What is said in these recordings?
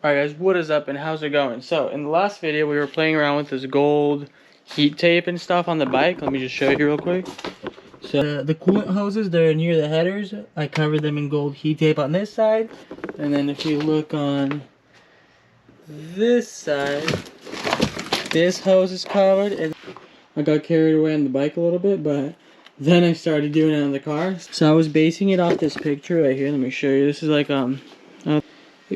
Alright guys, what is up and how's it going? So in the last video we were playing around with this gold heat tape and stuff on the bike. Let me just show you real quick. So the coolant hoses, they're near the headers. I covered them in gold heat tape on this side. And then if you look on this side, this hose is covered. And I got carried away on the bike a little bit, but then I started doing it on the car. So I was basing it off this picture right here. Let me show you. This is like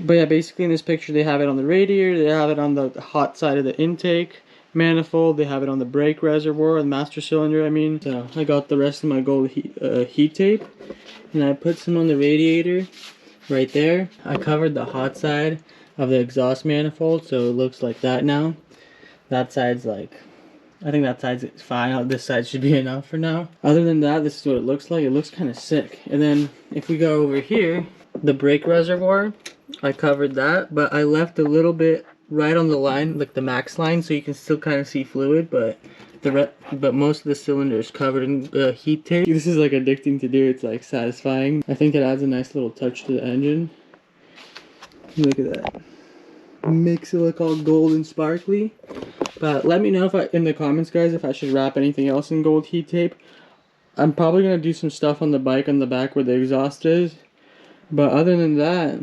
but yeah, basically in this picture they have it on the radiator, they have it on the hot side of the intake manifold, they have it on the brake reservoir, the master cylinder I mean. So I got the rest of my gold heat tape and I put some on the radiator right there. I covered the hot side of the exhaust manifold so it looks like that now. That side's like, I think that side's fine. This side should be enough for now. Other than that, this is what it looks like. It looks kind of sick. And then if we go over here, the brake reservoir, I covered that, but I left a little bit right on the line, like the max line, so you can still kind of see fluid, but most of the cylinder is covered in heat tape. This is like addicting to do. It's like satisfying. I think it adds a nice little touch to the engine. Look at that. Makes it look all gold and sparkly. But let me know in the comments, guys, if I should wrap anything else in gold heat tape. I'm probably gonna do some stuff on the bike on the back where the exhaust is. But other than that,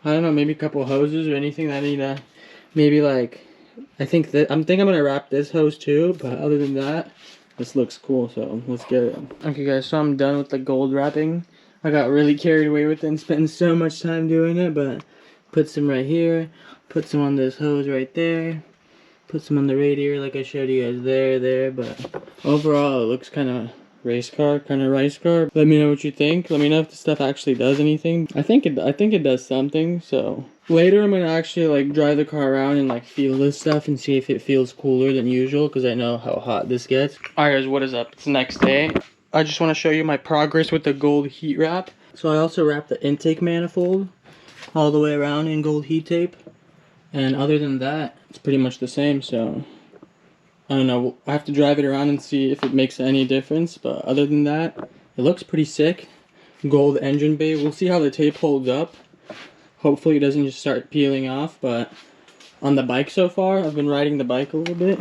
I don't know, maybe a couple hoses or anything that I need to, maybe like, I think I'm gonna wrap this hose too, but other than that, this looks cool, so let's get it. Okay guys, so I'm done with the gold wrapping. I got really carried away with it and spent so much time doing it, but put some right here, put some on this hose right there, put some on the radiator like I showed you guys there, but overall it looks kind of race car, kind of rice car. Let me know what you think. Let me know if this stuff actually does anything. I think it does something. So later I'm gonna actually like drive the car around and like feel this stuff and see if it feels cooler than usual, because I know how hot this gets. Alright guys, what is up? It's the next day. I just want to show you my progress with the gold heat wrap. So I also wrapped the intake manifold all the way around in gold heat tape, and other than that it's pretty much the same. So I don't know, I have to drive it around and see if it makes any difference, but other than that, it looks pretty sick. Gold engine bay. We'll see how the tape holds up. Hopefully it doesn't just start peeling off, but on the bike so far, I've been riding the bike a little bit,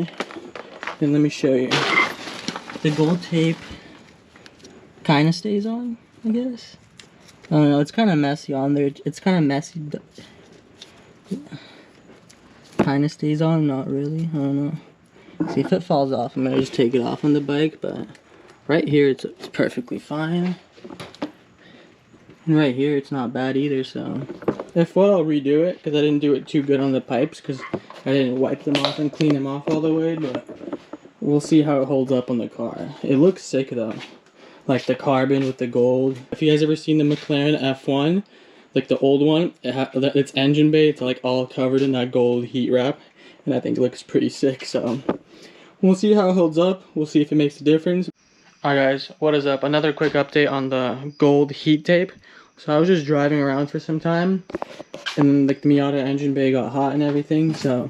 and let me show you. The gold tape kind of stays on, I guess. I don't know, it's kind of messy on there. It's kind of messy. Kind of stays on, not really, I don't know. See, if it falls off, I'm gonna just take it off on the bike, but right here it's perfectly fine. And right here it's not bad either, so if what, I'll redo it, because I didn't do it too good on the pipes, because I didn't wipe them off and clean them off all the way, but we'll see how it holds up on the car. It looks sick though, like the carbon with the gold. If you guys ever seen the McLaren F1, like the old one, its engine bay, it's like all covered in that gold heat wrap, and I think it looks pretty sick, so we'll see how it holds up. We'll see if it makes a difference. Alright guys, what is up? Another quick update on the gold heat tape. So I was just driving around for some time, and like the Miata engine bay got hot and everything, so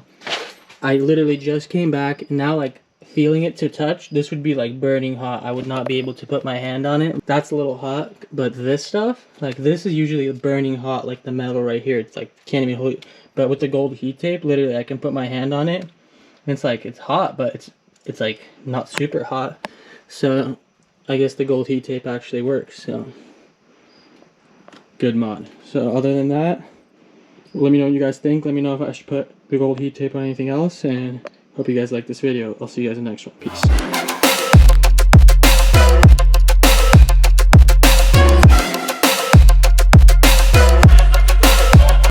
I literally just came back, and now like feeling it to touch, this would be like burning hot. I would not be able to put my hand on it. That's a little hot, but this stuff, like this is usually burning hot, like the metal right here. It's like, can't even hold it. But with the gold heat tape, literally I can put my hand on it, and it's like, it's hot, but it's like not super hot. So I guess the gold heat tape actually works, so good mod. So other than that, let me know what you guys think. Let me know if I should put the gold heat tape on anything else, and hope you guys like this video. I'll see you guys in the next one. Peace.